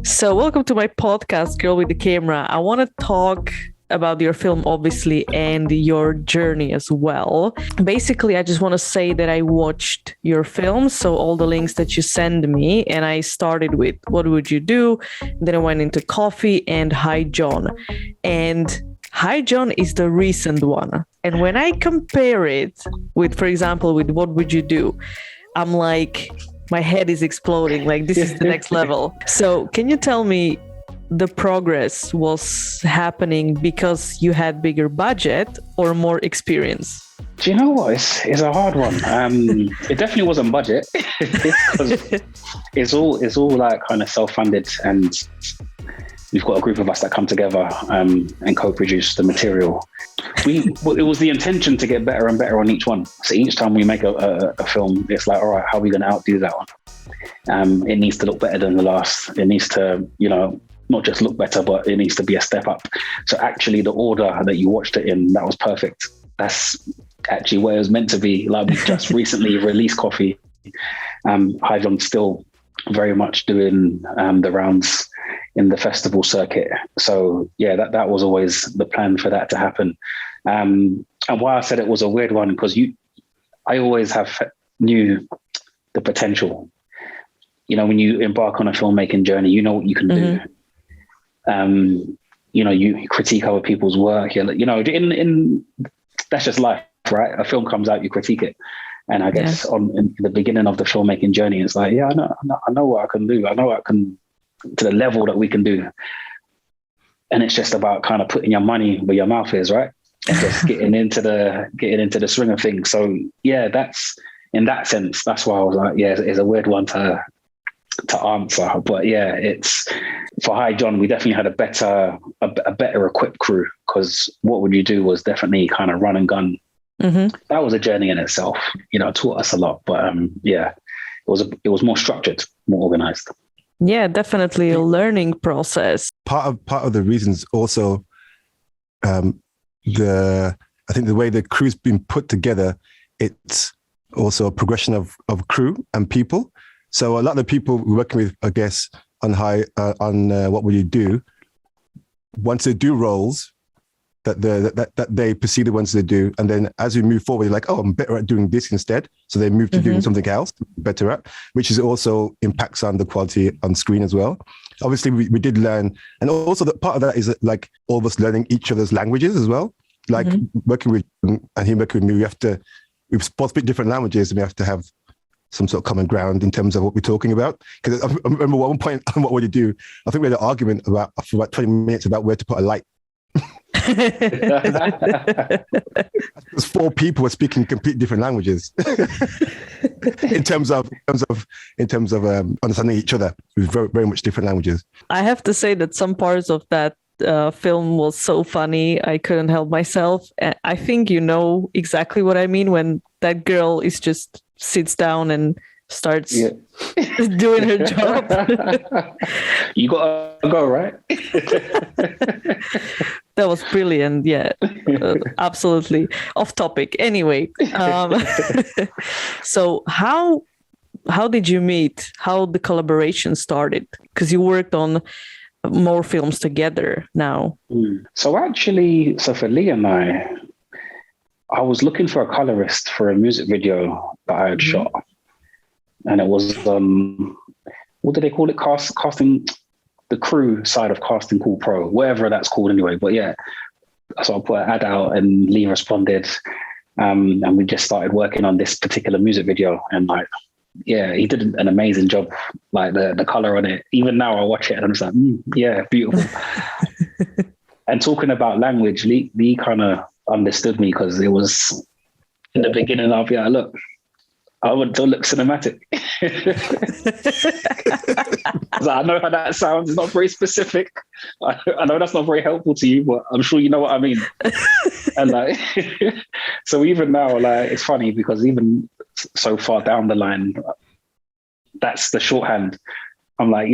So, welcome to my podcast, Girl with the Camera. I want to talk about your film, obviously, and your journey as well. Basically, I just want to say that I watched your film, so all the links that you send me, and I started with What Would You Do? Then I went into Coffee and Hi John. And Hi John is the recent one. And when I compare it with, for example, with What Would You Do? I'm like, my head is exploding. Like, this is the next level. So can you tell me the progress was happening because you had bigger budget or more experience? Do you know what? It's a hard one. It definitely wasn't budget because it's all like kind of self-funded, and we've got a group of us that come together and co-produce the material. It was the intention to get better and better on each one. So each time we make a film, it's like, all right, how are we going to outdo that one? It needs to look better than the last. It needs to, not just look better, but it needs to be a step up. So actually the order that you watched it in, that was perfect. That's actually where it was meant to be. Like, we just recently released Coffee. Hi John's still very much doing the rounds in the festival circuit. So yeah, that was always the plan for that to happen. And why I said it was a weird one, because I always knew the potential. When you embark on a filmmaking journey, you know what you can do. You critique other people's work. That's just life, right? A film comes out, you critique it. And I guess in the beginning of the filmmaking journey, it's like, yeah, I know what I can do. I know I can, to the level that we can do. And it's just about kind of putting your money where your mouth is, right? And just getting into the swing of things. So yeah, that's, in that sense, that's why I was like, yeah, it's a weird one to answer. But yeah, it's, for Hi John, we definitely had a better equipped crew, because What Would You Do was definitely kind of run and gun. Mm-hmm. That was a journey in itself, it taught us a lot, but it was more structured, more organized. Yeah, definitely a learning process. Part of the reasons also, I think the way the crew's been put together, it's also a progression of crew and people. So a lot of the people we're working with, I guess, on What Would You Do, once they do roles, that they perceive the ones they do, and then as we move forward, you're like, oh, I'm better at doing this instead. So they move to doing something else better at, which is also impacts on the quality on screen as well. Obviously, we did learn, and also the part of that is like all of us learning each other's languages as well. Like working with and him working with me, we both speak different languages, and we have to have some sort of common ground in terms of what we're talking about. Because I remember at one point on What Would You Do, I think we had an argument for about 20 minutes about where to put a light. Because 4 people were speaking completely different languages in terms of understanding each other with very, very much different languages. I have to say that some parts of that film was so funny, I couldn't help myself. I think you know exactly what I mean when that girl just sits down and starts doing her job. You gotta go, right? That was brilliant. Yeah, absolutely off topic. Anyway, so how did you meet? How the collaboration started? Because you worked on more films together now. So actually, for Lee and I was looking for a colorist for a music video that I had shot. And it was, what do they call it? Casting, the crew side of Casting Call Pro, whatever that's called anyway. But yeah, so I put an ad out and Lee responded. And we just started working on this particular music video. And he did an amazing job. Like the color on it. Even now I watch it and I'm just like, yeah, beautiful. And talking about language, Lee kind of understood me, because it was in the beginning, I'll be like, look, I want to look cinematic. I know how that sounds. It's not very specific. I know that's not very helpful to you, but I'm sure you know what I mean. And so even now, it's funny because even so far down the line, that's the shorthand. I'm like,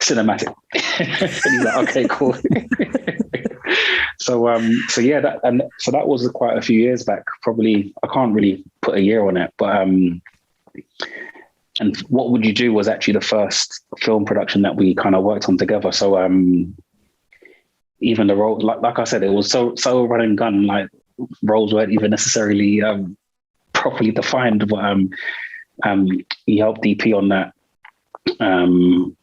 cinematic. And he's like, okay, cool. So yeah, that was quite a few years back. Probably, I can't really put a year on it, but And What Would You Do was actually the first film production that we kind of worked on together. So even the role, like I said, it was so run and gun. Like roles weren't even necessarily properly defined. But he helped DP on that. And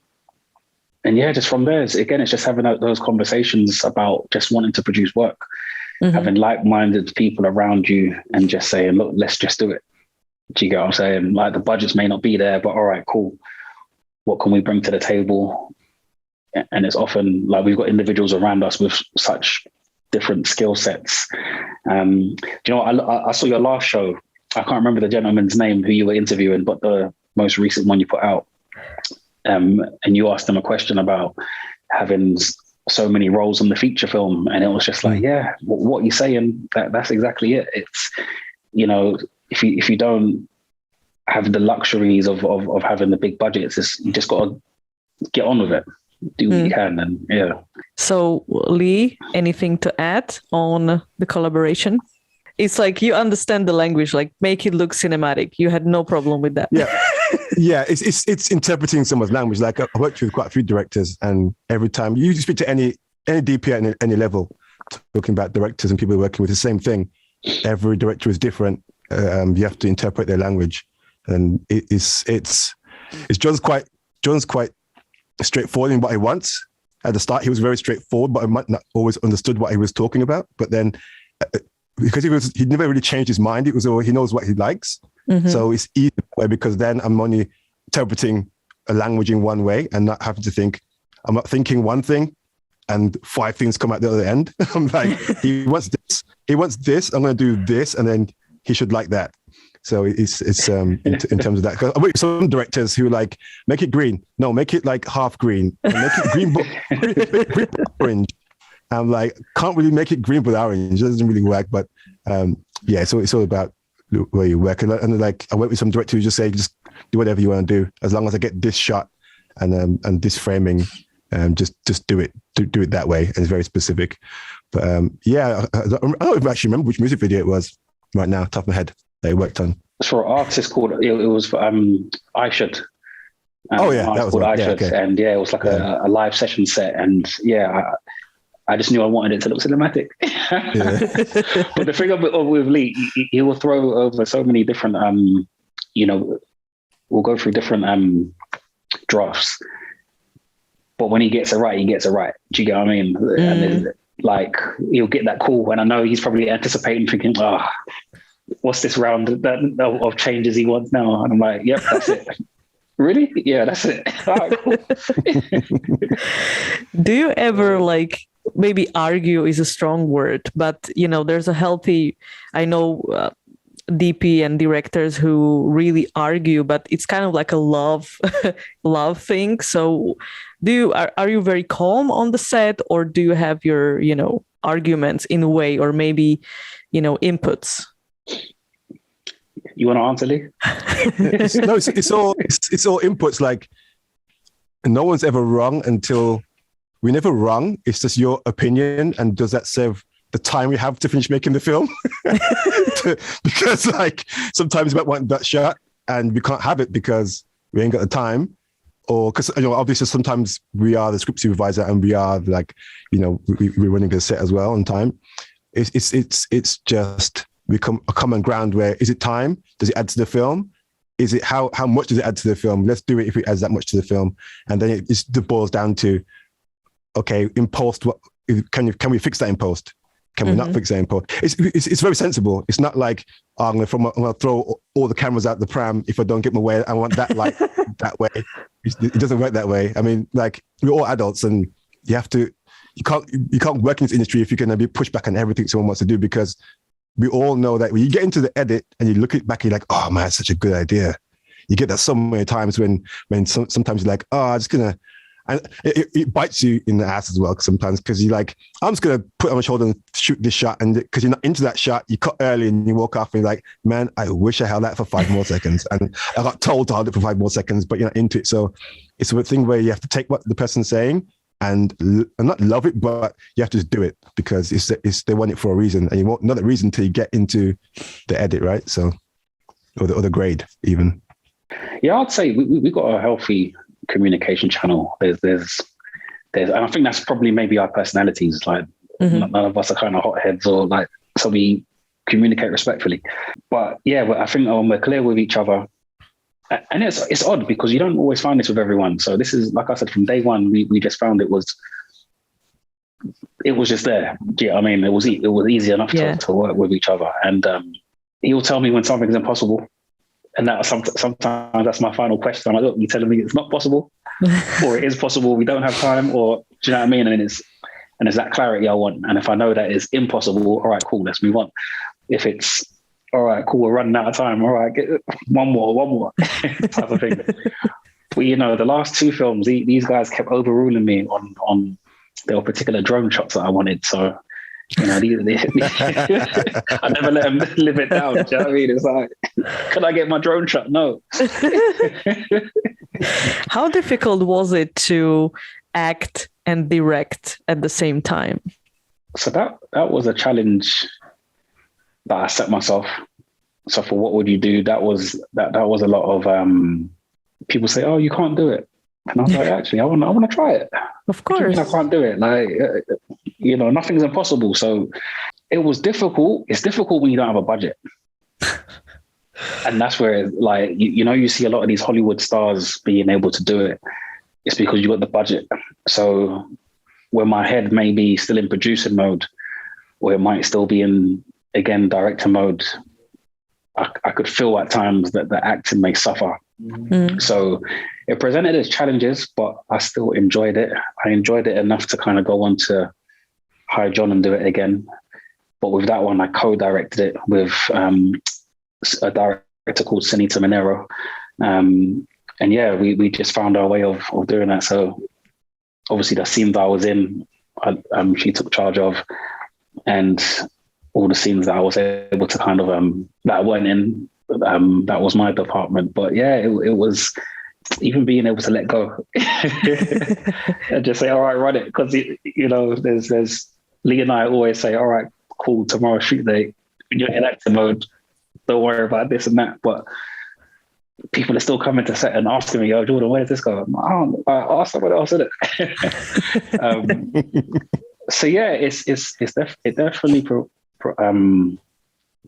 yeah, just from there, it's just having those conversations about just wanting to produce work, having like-minded people around you, and just saying, look, let's just do it. Do you get what I'm saying? Like the budgets may not be there, but all right, cool. What can we bring to the table? And it's often like we've got individuals around us with such different skill sets. Do you know what? I saw your last show. I can't remember the gentleman's name who you were interviewing, but the most recent one you put out. And you asked them a question about having so many roles in the feature film. And it was just like, yeah, what you're saying, that's exactly it. It's, you know, if you don't have the luxuries of having the big budgets, you just got to get on with it, do what you can, and yeah. So Lee, anything to add on the collaboration? It's like you understand the language, like make it look cinematic. You had no problem with that. Yeah, yeah. It's interpreting someone's language. Like I worked with quite a few directors, and every time you speak to any DP at any level, talking about directors and people working with the same thing, every director is different. You have to interpret their language, and it's John's quite straightforward in what he wants. At the start, he was very straightforward, but I might not always understood what he was talking about. But then, because he never really changed his mind, it was he knows what he likes. So it's easy because then I'm only interpreting a language in one way and not having to think. I'm not thinking one thing and 5 things come out the other end. I'm like, he wants this. I'm going to do this, and then he should like that. So it's in terms of that. 'Cause I work with some directors who like make it green. No, make it like half green. And make it green but orange. I'm like, can't really make it green but orange. It doesn't really work. But yeah, so it's all about where you work. And like I work with some directors who just say, just do whatever you want to do, as long as I get this shot and this framing. Just do it. Do it that way. And it's very specific. But yeah, I don't actually remember which music video it was right now, top of my head, that he worked on. It's for an artist called, it was for I Should. Oh yeah, that was called one. I Should. Okay. And yeah, it was like a live session set. And yeah, I just knew I wanted it to look cinematic. Yeah. But the thing with Lee, he will throw over so many different, we'll go through different drafts. But when he gets it right, he gets it right. Do you get what I mean? And then, like, he'll get that call, and I know he's probably anticipating, thinking, what's this round of changes he wants now? And I'm like, yep, that's it. Really? Yeah, that's it. All right, cool. Do you ever like, maybe argue is a strong word, but there's a healthy, I know DP and directors who really argue, but it's kind of like a love thing. So are you very calm on the set, or do you have your arguments in a way, or maybe inputs? You want to answer, Lee? It's all inputs. Like no one's ever wrong until we're never wrong. It's just your opinion, and does that serve the time we have to finish making the film? Because like sometimes we might want that shot and we can't have it because we ain't got the time, or because obviously sometimes we are the script supervisor and we are like we're running the set as well on time. It's just become a common ground where, is it time? Does it add to the film? Is it how much does it add to the film? Let's do it if it adds that much to the film. And then it just boils down to, okay, in post, what can we fix that in post? Can we not fix that in post? It's very sensible. It's not like, I'm going to throw all the cameras out the pram if I don't get my way. I want that light that way. It doesn't work that way. I mean, like, we're all adults, and you can't work in this industry if you're going to be pushed back on everything someone wants to do, because we all know that when you get into the edit and you look it back, you're like, oh man, it's such a good idea. You get that so many times when sometimes you're like, oh, I'm just going to, and it bites you in the ass as well sometimes, because you're like, I'm just going to put it on my shoulder and shoot this shot. And because you're not into that shot, you cut early and you walk off and you're like, man, I wish I held that for 5 more seconds. And I got told to hold it for 5 more seconds, but you're not into it. So it's a thing where you have to take what the person's saying and not love it, but you have to just do it because they want it for a reason, and you want another reason till you get into the edit, right? So, or the grade even. Yeah, I'd say we got a healthy communication channel. And I think that's probably maybe our personalities. Like none of us are kind of hotheads or like, so we communicate respectfully. But yeah, I think we're clear with each other. And it's odd because you don't always find this with everyone. So this is, like I said, from day one, we just found it was just there. Do you know what I mean? It was easy enough to work with each other. And he'll tell me when something's impossible. And that sometimes that's my final question. I'm like, look, you're telling me it's not possible, or it is possible, we don't have time, or do you know what I mean? And it's that clarity I want. And if I know that it's impossible, all right, cool, let's move on. If it's all right, cool, we're running out of time, all right, get one more type of thing. But you know, the last two films, these guys kept overruling me on there were particular drone shots that I wanted. So you know, I never let them live it down. Do you know what I mean? It's like, could I get my drone shot? No. How difficult was it to act and direct at the same time? So that was a challenge that I set myself. So for what would you do? That was a lot of people say, "Oh, you can't do it," and I was like, "Actually, I want to try it." Of course, I can't do it. Like, you know, nothing's impossible. So it was difficult. It's difficult when you don't have a budget. And that's where, like, you see a lot of these Hollywood stars being able to do it. It's because you got the budget. So where my head may be still in producing mode, or it might still be in, again, director mode, I could feel at times that the acting may suffer. So it presented as challenges, but I still enjoyed it. I enjoyed it enough to kind of go on to hire John and do it again. But with that one, I co-directed it with a director called Cinita Monero. And yeah, we just found our way of doing that. So obviously the scenes I was in, she took charge of, and all the scenes that I was able to kind of, that I weren't in, that was my department. But yeah, it was even being able to let go and just say, all right, run it. Because, you know, there's Lee and I always say, all right, cool, tomorrow shoot day, when you're in actor mode, don't worry about this and that. But people are still coming to set and asking me, yo, Jordan, where does this go? I'm like, oh, ask someone else, isn't it? So yeah, it definitely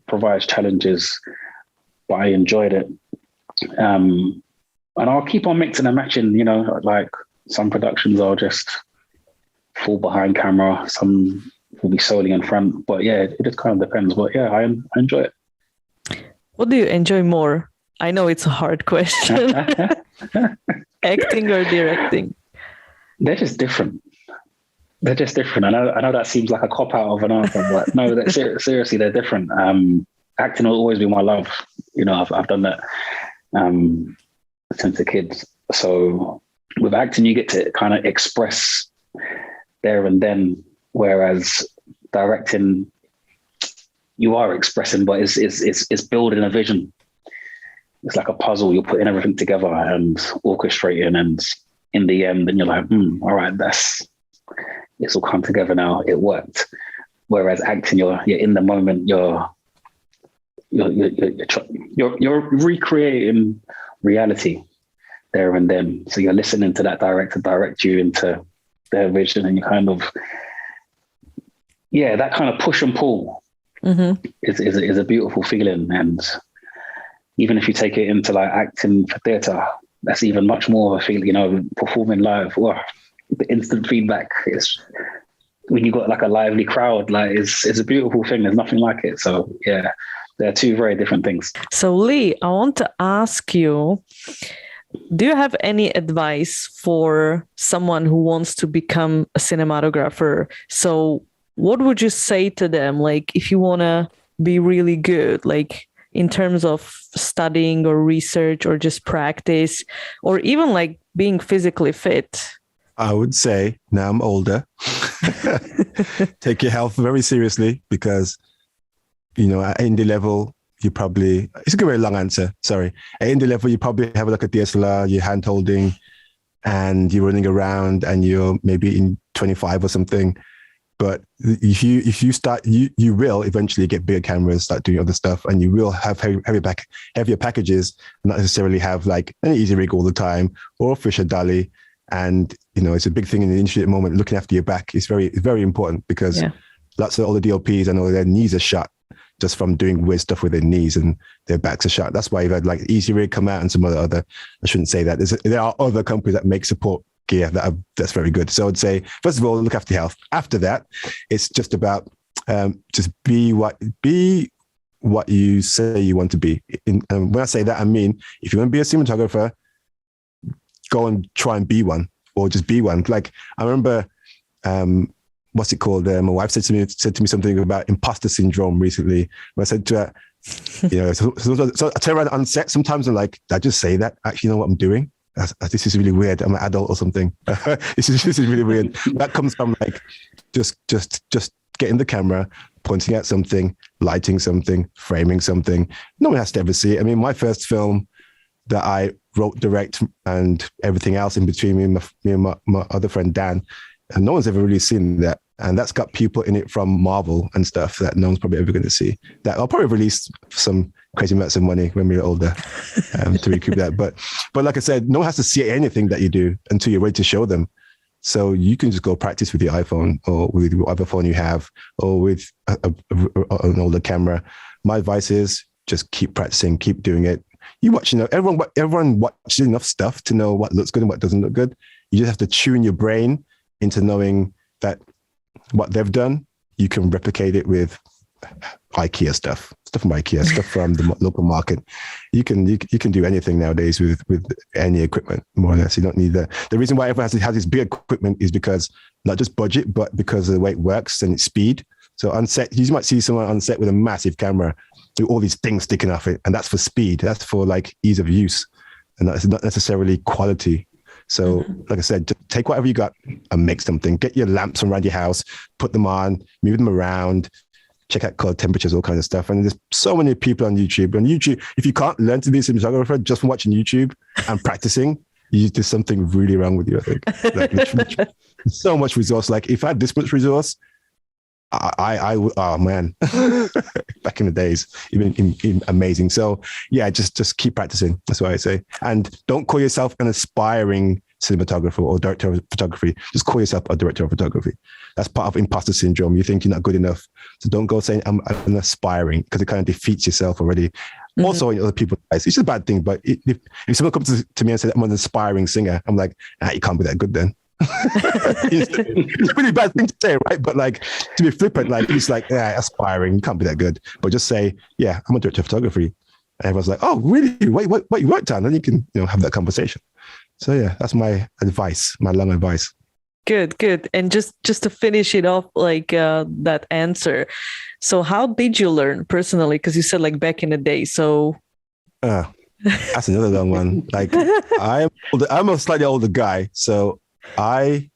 provides challenges, but I enjoyed it. And I'll keep on mixing and matching, you know, like some productions are just full behind camera, some will be solely in front, but yeah, it just kind of depends. But yeah, I enjoy it. What do you enjoy more? I know it's a hard question. Acting or directing? They're just different. I know that seems like a cop out of an answer, but no, seriously, they're different. Acting will always be my love. You know, I've done that since a kid. So with acting, you get to kind of express there and then, whereas directing, you are expressing, but it's building a vision. It's like a puzzle. You're putting everything together and orchestrating, and in the end, then you're like, all right, it's all come together now. It worked. Whereas acting, you're in the moment. You're recreating reality there and then. So you're listening to that director direct you into their vision, and you kind of, that kind of push and pull is a beautiful feeling. And even if you take it into like acting for theatre, that's even much more of a feeling, you know, performing live. Wow, the instant feedback is when you got like a lively crowd, like it's a beautiful thing. There's nothing like it. So yeah, they're two very different things. So Lee, I want to ask you, do you have any advice for someone who wants to become a cinematographer? So what would you say to them? Like, if you want to be really good, like in terms of studying or research or just practice, or even like being physically fit? I would say, now I'm older, take your health very seriously, because, you know, at indie level, you probably, it's a very long answer, sorry. At indie level, you probably have like a DSLR, you're hand holding and you're running around and you're maybe in 25 or something. But if you start, you will eventually get bigger cameras, start doing other stuff, and you will have heavier packages, and not necessarily have like an easy rig all the time or a Fisher Daley. And it's a big thing in the industry at the moment. Looking after your back is very important, because lots of all the DOPs, I know their knees are shot just from doing weird stuff with their knees, and their backs are shot. That's why you've had like Easy Rig come out and some other. I shouldn't say that. There are other companies that make support gear that's very good. So I'd say, first of all, look after your health. After that, it's just about just be what you say you want to be. When I say that, I mean, if you want to be a cinematographer, go and try and be one, or just be one. Like I remember, what's it called? My wife said to me something about imposter syndrome recently. When I said to her, so I turn around on set. Sometimes I'm like, did I just say that? Actually, know what I'm doing? This is really weird. I'm an adult or something. This is really weird. That comes from like just getting the camera, pointing at something, lighting something, framing something. No one has to ever see it. I mean, my first film that I wrote, direct, and everything else in between, me and my other friend Dan, and no one's ever really seen that. And that's got people in it from Marvel and stuff that no one's probably ever going to see. That I'll probably release some crazy amounts of money when we're older to recoup that. But like I said, no one has to see anything that you do until you're ready to show them. So you can just go practice with your iPhone or with whatever phone you have, or with an older camera. My advice is just keep practicing, keep doing it. You watch, everyone watches enough stuff to know what looks good and what doesn't look good. You just have to tune your brain into knowing that what they've done, you can replicate it with IKEA stuff from IKEA, stuff from the local market. You can do anything nowadays with any equipment, more or less. You don't need that. The reason why everyone has this big equipment is because not just budget, but because of the way it works and its speed. So on set, you might see someone on set with a massive camera with all these things sticking off it, and that's for speed. That's for like ease of use, and that's not necessarily quality. So, like I said, just take whatever you got and make something. Get your lamps around your house, put them on, move them around, check out color temperatures, all kinds of stuff. And there's so many people on YouTube. On YouTube, if you can't learn to be a cinematographer just from watching YouTube and practicing, there's something really wrong with you, I think. Like, literally, so much resource. Like if I had this much resource, oh man, back in the days, even amazing. So yeah, just keep practicing. That's what I say. And don't call yourself an aspiring cinematographer or director of photography. Just call yourself a director of photography. That's part of imposter syndrome. You think you're not good enough. So don't go saying I'm an aspiring, because it kind of defeats yourself already. Also in other people's eyes. It's a bad thing, but if someone comes to me and says I'm an aspiring singer, I'm like, you can't be that good then. It's a really bad thing to say, right? But like, to be flippant, like it's like, aspiring, you can't be that good. But just say, I'm a director of photography. And everyone's like, oh, really? Wait, what you worked on? And you can, have that conversation. So yeah, that's my advice, my long advice. Good. And just to finish it off, like that answer. So how did you learn personally? Because you said like back in the day. So that's another long one. Like I'm a slightly older guy, so my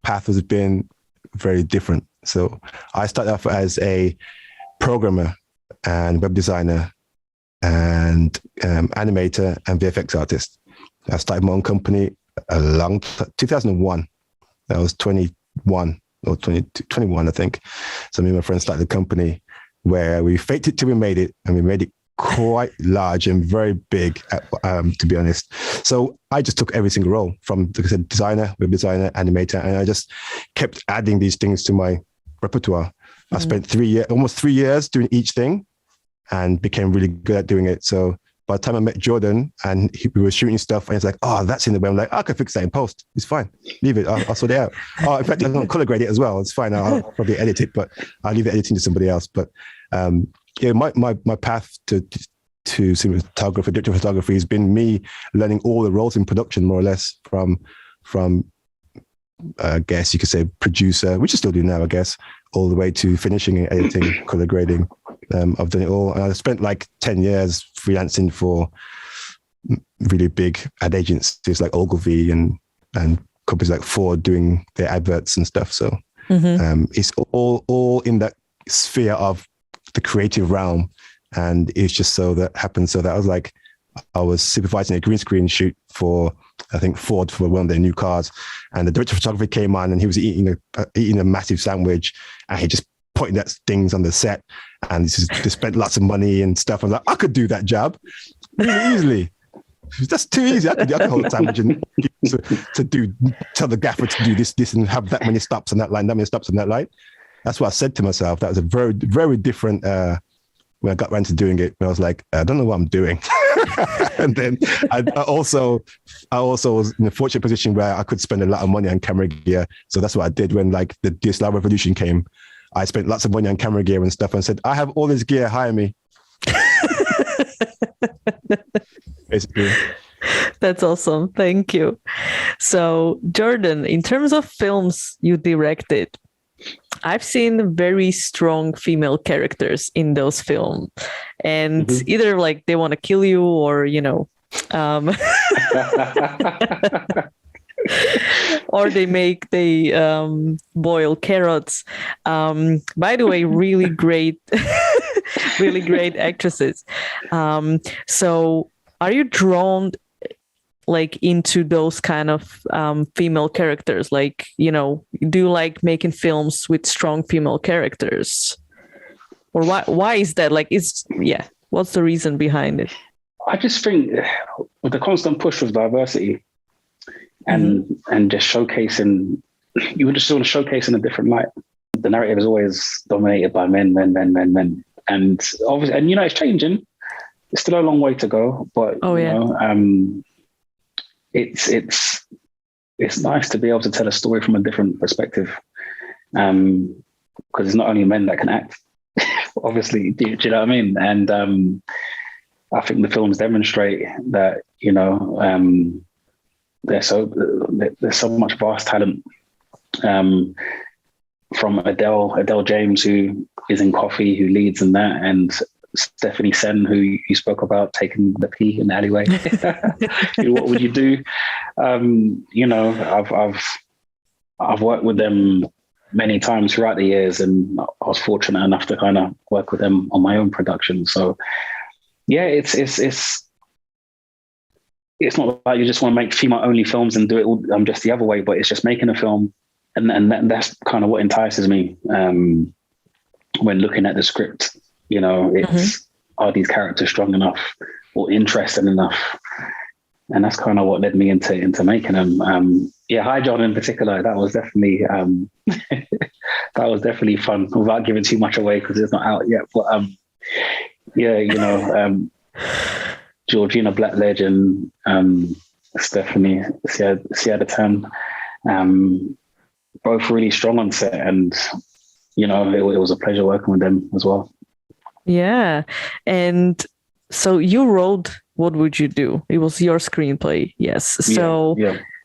path has been very different. So I started off as a programmer and web designer and animator and VFX artist. I started my own company 2001. I was 21 or 21, I think. So me and my friends started a company where we faked it till we made it, and we made it quite large and very big, to be honest. So I just took every single role from, like I said, designer, web designer, animator, and I just kept adding these things to my repertoire. I spent almost 3 years doing each thing, and became really good at doing it. So by the time I met Jordan and we were shooting stuff, and he's like, oh, that's in the way. I'm like, I can fix that in post. It's fine. Leave it. I'll sort it out. Oh, in fact, I don't color grade it as well. It's fine. I'll probably edit it, but I'll leave the editing to somebody else. But my path to cinematography, digital photography has been me learning all the roles in production, more or less, from I guess you could say producer, which I still do now, I guess, all the way to finishing and editing, color grading. I've done it all. And I spent like 10 years freelancing for really big ad agencies like Ogilvy and companies like Ford doing their adverts and stuff. So it's all in that sphere of the creative realm. And it's just so that happened. So that I was like, I was supervising a green screen shoot for, I think, Ford, for one of their new cars. And the director of photography came on and he was eating a massive sandwich, and he just pointing at things on the set, and they spent lots of money and stuff. I was like, I could do that job really easily. That's too easy. I could hold a sandwich and tell the gaffer to do this and have that many stops on that line, that many stops on that line. That's what I said to myself. That was a very, very different when I got around to doing it. I was like, I don't know what I'm doing. And then I also was in a fortunate position where I could spend a lot of money on camera gear. So that's what I did when like the DSLR revolution came. I spent lots of money on camera gear and stuff and said, I have all this gear, hire me. Basically. That's awesome. Thank you. So, Jordan, in terms of films you directed, I've seen very strong female characters in those films, and either like they want to kill you or, or they boil carrots. By the way, really great, really great actresses. So are you drawn like into those kind of female characters? Like, do you like making films with strong female characters? Or why is that? Like, what's the reason behind it? I just think with the constant push of diversity and just showcasing, you would just want to showcase in a different light. The narrative is always dominated by men. And obviously, and it's changing. It's still a long way to go, but it's nice to be able to tell a story from a different perspective, because it's not only men that can act. Obviously, do you know what I mean? And I think the films demonstrate that there's so much vast talent, from Adele James, who is in Coffee, who leads in that, and Stephanie Sen, who you spoke about taking the pee in the alleyway. What would you do? I've worked with them many times throughout the years, and I was fortunate enough to kind of work with them on my own production. So yeah, it's not like you just want to make female only films and do it all, just the other way, but it's just making a film, and that's kind of what entices me when looking at the script. Are these characters strong enough or interesting enough? And that's kind of what led me into making them. Hi John in particular, that was definitely fun, without giving too much away because it's not out yet. But Georgina Blackledge and Stephanie Siadatan, both really strong on set, and it was a pleasure working with them as well. Yeah. And so you wrote What Would You Do? It was your screenplay. Yes. So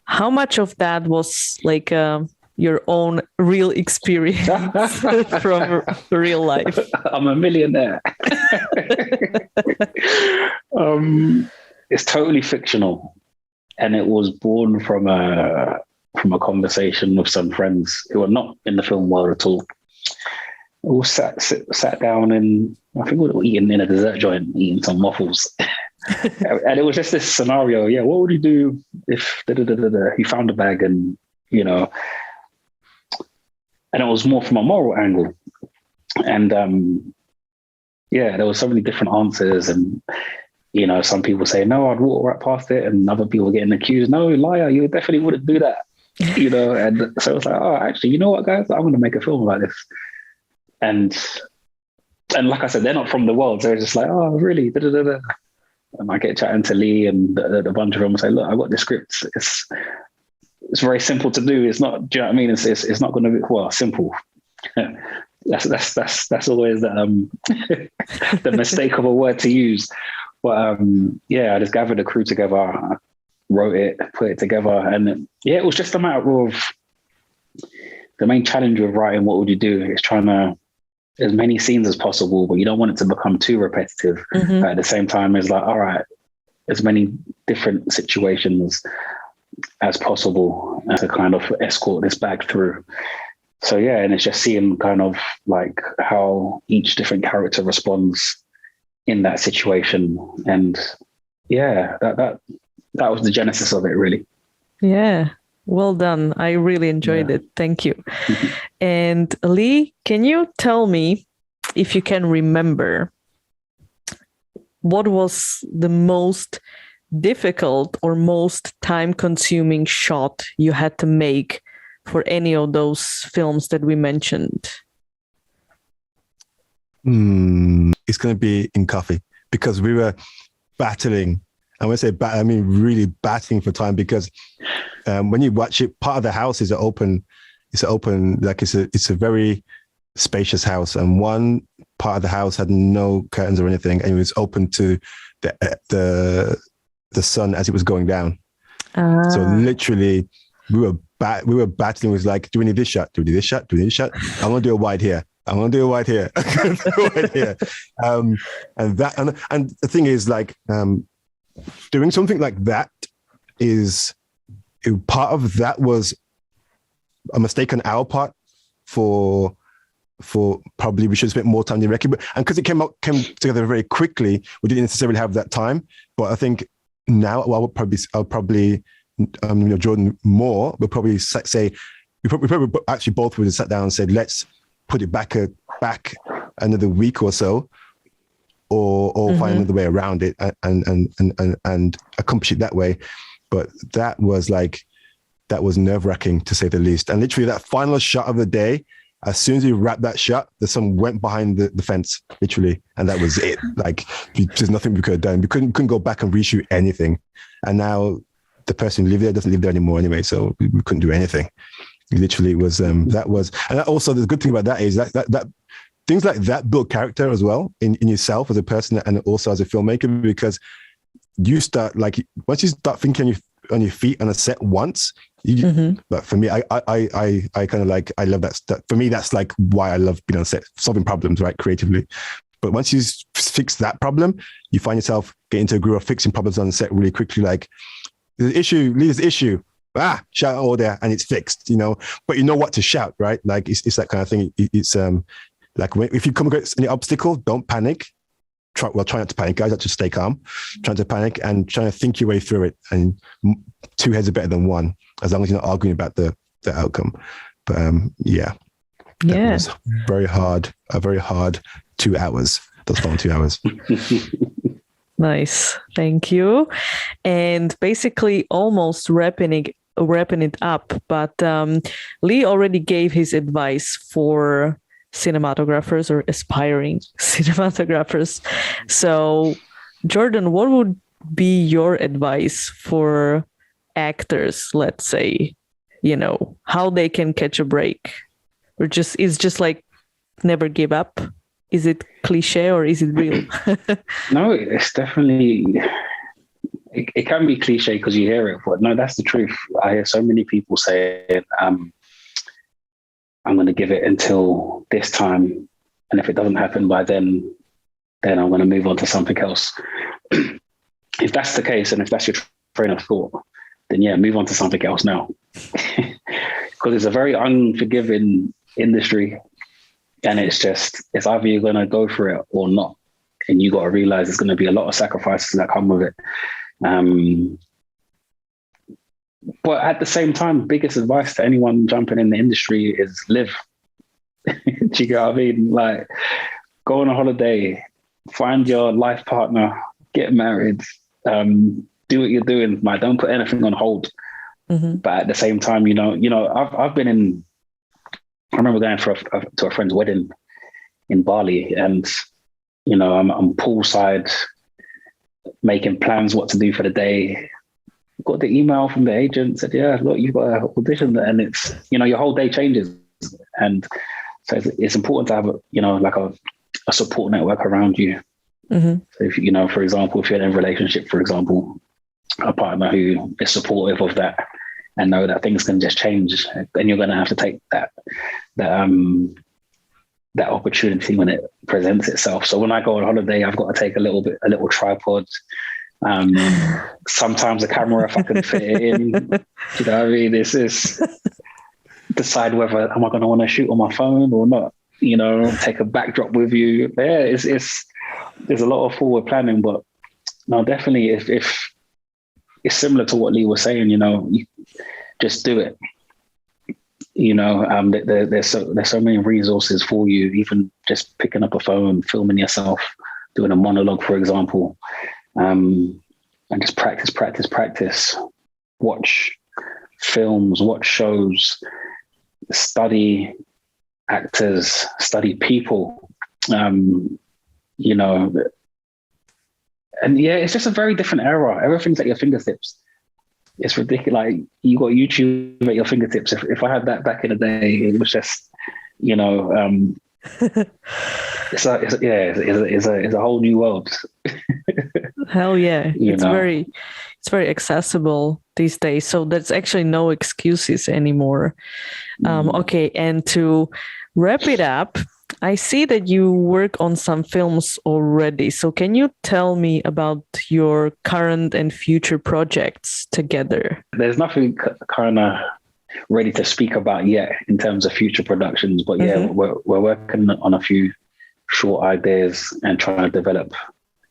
how much of that was like your own real experience from real life? I'm a millionaire. It's totally fictional. And it was born from a conversation with some friends who are not in the film world at all. We all sat down, and I think we were eating in a dessert joint, eating some waffles. And it was just this scenario. Yeah, what would you do if he found a bag, and and it was more from a moral angle. And there were so many different answers, and some people say, no, I'd walk right past it, and other people getting accused, no, liar, you definitely wouldn't do that. And so it's like, oh, actually, you know what, guys, I'm going to make a film about this. And like I said, they're not from the world, so it's just like, oh, really? And I get chatting to Lee and a bunch of them and say, look, I got the script. It's very simple to do. It's not, do you know what I mean? It's not going to be simple. That's always the mistake of a word to use. But I just gathered a crew together, I wrote it, put it together, and it was just a matter of the main challenge with writing What Would You Do is trying to as many scenes as possible, but you don't want it to become too repetitive. At the same time, it's like, all right, as many different situations as possible to kind of escort this bag through. So and it's just seeing kind of like how each different character responds in that situation. And yeah, that was the genesis of it, really. Yeah. Well done. I really enjoyed it. Thank you. And Lee, can you tell me, if you can remember, what was the most difficult or most time-consuming shot you had to make for any of those films that we mentioned? It's going to be in Coffee, because we were battling. And when I say I mean really battling for time, because when you watch it, part of the house is open. It's like it's a very spacious house, and one part of the house had no curtains or anything, and it was open to the sun as it was going down. So literally, we were battling. It was like, do we need this shot? Do we need this shot? Do we need this shot? I'm gonna do a wide here. I'm gonna do a wide here. And the thing is, like, doing something like that is part of that was a mistake on our part for probably we should have spent more time in record, and because it came together very quickly, we didn't necessarily have that time. But I think now I'll probably Jordan Moore will probably say we probably actually both would have sat down and said, let's put it back another week or so, or find another way around it and accomplish it that way. But that was nerve-wracking, to say the least. And literally that final shot of the day, as soon as we wrapped that shot, the sun went behind the fence, literally, and that was it. Like, there's nothing we could have done. We couldn't go back and reshoot anything. And now the person who lived there doesn't live there anymore anyway, so we couldn't do anything. Literally, it was that was, and also the good thing about that is that things like that build character as well in yourself as a person and also as a filmmaker, because you start, like, once you start thinking on your feet on a set once, but for me, I kind of like, I love that. For me, that's like why I love being on set, solving problems, right, creatively. But once you fix that problem, you find yourself getting into a groove of fixing problems on set really quickly. Like, there's an issue, leaves the issue. Shout out all there, and it's fixed, but you know what to shout, right? Like, it's that kind of thing. It's like, if you come against any obstacle, don't panic. Try not to panic, guys. Just stay calm. Trying to panic and trying to think your way through it. And two heads are better than one, as long as you're not arguing about the outcome. But yeah, it was very hard. A very hard 2 hours. Those long 2 hours. Nice, thank you. And basically, almost wrapping it up. But Lee already gave his advice for cinematographers or aspiring cinematographers. So, Jordan, what would be your advice for actors, let's say, how they can catch a break? Or is just like never give up? Is it cliche or is it real? No, it's definitely, it can be cliche because you hear it, but no, that's the truth. I hear so many people say, I'm going to give it until this time, and if it doesn't happen by then I'm going to move on to something else. If that's the case, and if that's your train of thought, then yeah, move on to something else now. Because it's a very unforgiving industry, and it's either you're going to go for it or not, and you got to realize there's going to be a lot of sacrifices that come with it. But at the same time, biggest advice to anyone jumping in the industry is live. Do you get what I mean? Like, go on a holiday, find your life partner, get married, do what you're doing. Like, don't put anything on hold. But at the same time, I've been in. I remember going to a friend's wedding in Bali, and I'm poolside, making plans what to do for the day. Got the email from the agent, said, yeah, look, you've got an audition, and it's, your whole day changes. And so it's important to have like a support network around you. So if for example, if you're in a relationship, for example, a partner who is supportive of that and know that things can just change, then you're going to have to take that opportunity when it presents itself. So when I go on holiday, I've got to take a little tripod. Sometimes a camera if I can fit it in. Do you know what I mean? This is decide whether am I going to want to shoot on my phone or not. Take a backdrop with you. Yeah, it's there's a lot of forward planning, but no, definitely. If it's similar to what Lee was saying, you just do it. There's so many resources for you. Even just picking up a phone, filming yourself, doing a monologue, for example, and just practice. Watch films, watch shows, study actors, study people. And it's just a very different era. Everything's at your fingertips. It's ridiculous. Like, you got YouTube at your fingertips. If I had that back in the day, it was just, it's a whole new world. Hell yeah. It's very accessible these days. So there's actually no excuses anymore. Okay. And to wrap it up, I see that you work on some films already. So can you tell me about your current and future projects together? There's nothing kind of ready to speak about yet in terms of future productions, but we're working on a few short ideas and trying to develop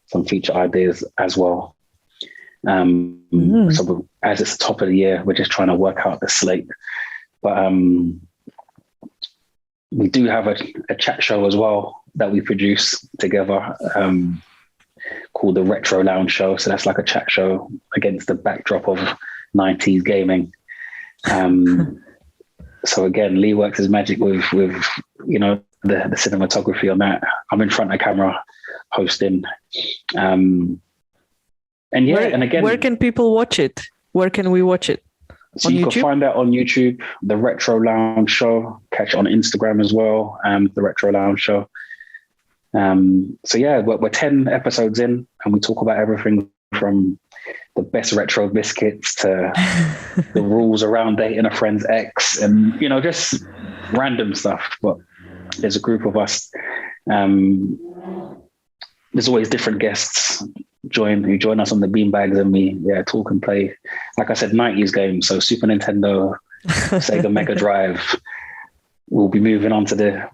some feature ideas as well. So as it's the top of the year, we're just trying to work out the slate. But we do have a chat show as well that we produce together, called the Retro Lounge Show. So that's like a chat show against the backdrop of 90s gaming. So again, Lee works his magic with the cinematography on that. I'm in front of camera hosting. And again, where can people watch it? Where can we watch it? So you can find that on YouTube, the Retro Lounge Show. Catch it on Instagram as well, the Retro Lounge Show. We're 10 episodes in, and we talk about everything from the best retro biscuits to the rules around dating a friend's ex, and just random stuff. But there's a group of us. There's always different guests who join us on the beanbags, and we talk and play, like I said, 90s games. So Super Nintendo, Sega Mega Drive. We'll be moving on to the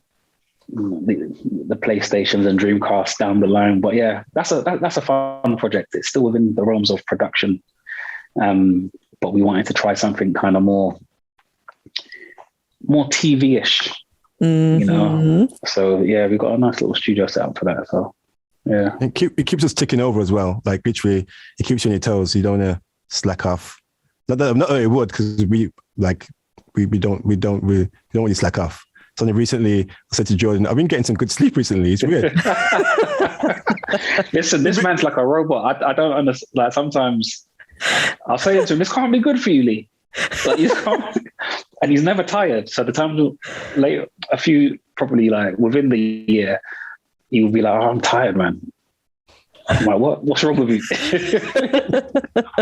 PlayStations and Dreamcast down the line. But that's a fun project. It's still within the realms of production, but we wanted to try something kind of more TV-ish, So we got a nice little studio set up for that. So. Yeah, it keeps us ticking over as well. Like, literally, it keeps you on your toes. You don't want to slack off. Not that it would, because we don't really slack off. So recently, I said to Jordan, I've been getting some good sleep recently. It's weird. Listen, this man's like a robot. I don't understand. Like, sometimes I'll say to him, "This can't be good for you, Lee." Like, and he's never tired. So the times later, a few probably like within the year, he would be like, "Oh, I'm tired, man." I'm like, "What? What's wrong with you?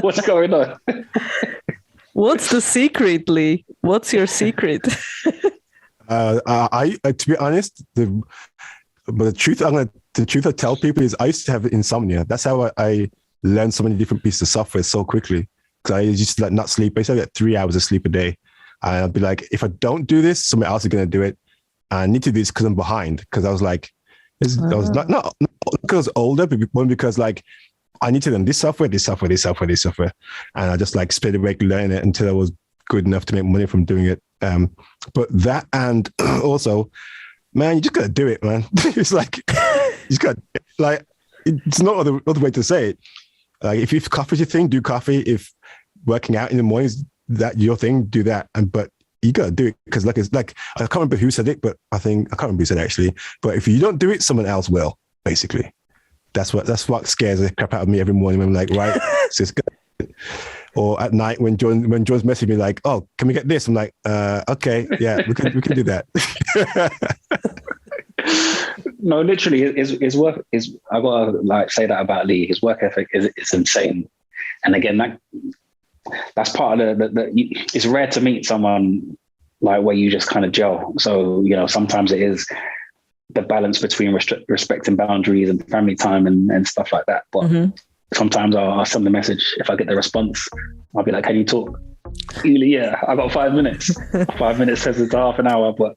What's going on?" What's the secret, Lee? What's your secret? I to be honest, the truth I tell people is I used to have insomnia. That's how I learned so many different pieces of software so quickly. Because I used to not sleep. I used to get 3 hours of sleep a day, and I'd be like, if I don't do this, somebody else is going to do it. I need to do this because I'm behind. Because I was like. I was not because I was older, but one because like I need to learn this software, and I just like spent a week learning it until I was good enough to make money from doing it. But that, and also, man, you just gotta do it, man. It's like you just got like it's not other way to say it. Like, if coffee's your thing, do coffee. If working out in the mornings that your thing, do that. But you gotta do it, because it's like I can't remember who said it, but I can't remember who said it actually. But if you don't do it, someone else will. Basically, that's what scares the crap out of me every morning. I'm like, right, so it's good. Or at night when John's messaging me like, "Oh, can we get this?" I'm like, "Okay, yeah, we can do that." No, literally, his work is. I gotta like say that about Lee. His work ethic is insane, and again, that's part of it's rare to meet someone like where you just kind of gel. So, sometimes it is the balance between respecting boundaries and family time and stuff like that. But sometimes I'll send a message. If I get the response, I'll be like, "Can you talk?" Yeah, I got 5 minutes. 5 minutes says it's half an hour. But,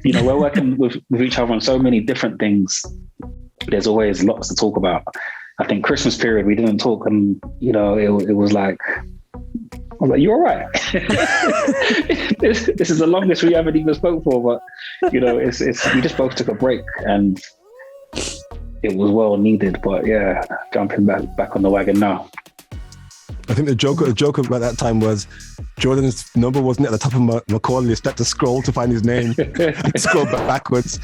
we're working with each other on so many different things. There's always lots to talk about. I think Christmas period, we didn't talk, and it was like, I was like, "You all right?" this is the longest we haven't even spoke for, but we just both took a break, and it was well needed. But yeah, jumping back on the wagon now. I think the joke about that time was Jordan's number wasn't at the top of my call list. I had to scroll to find his name and scroll backwards.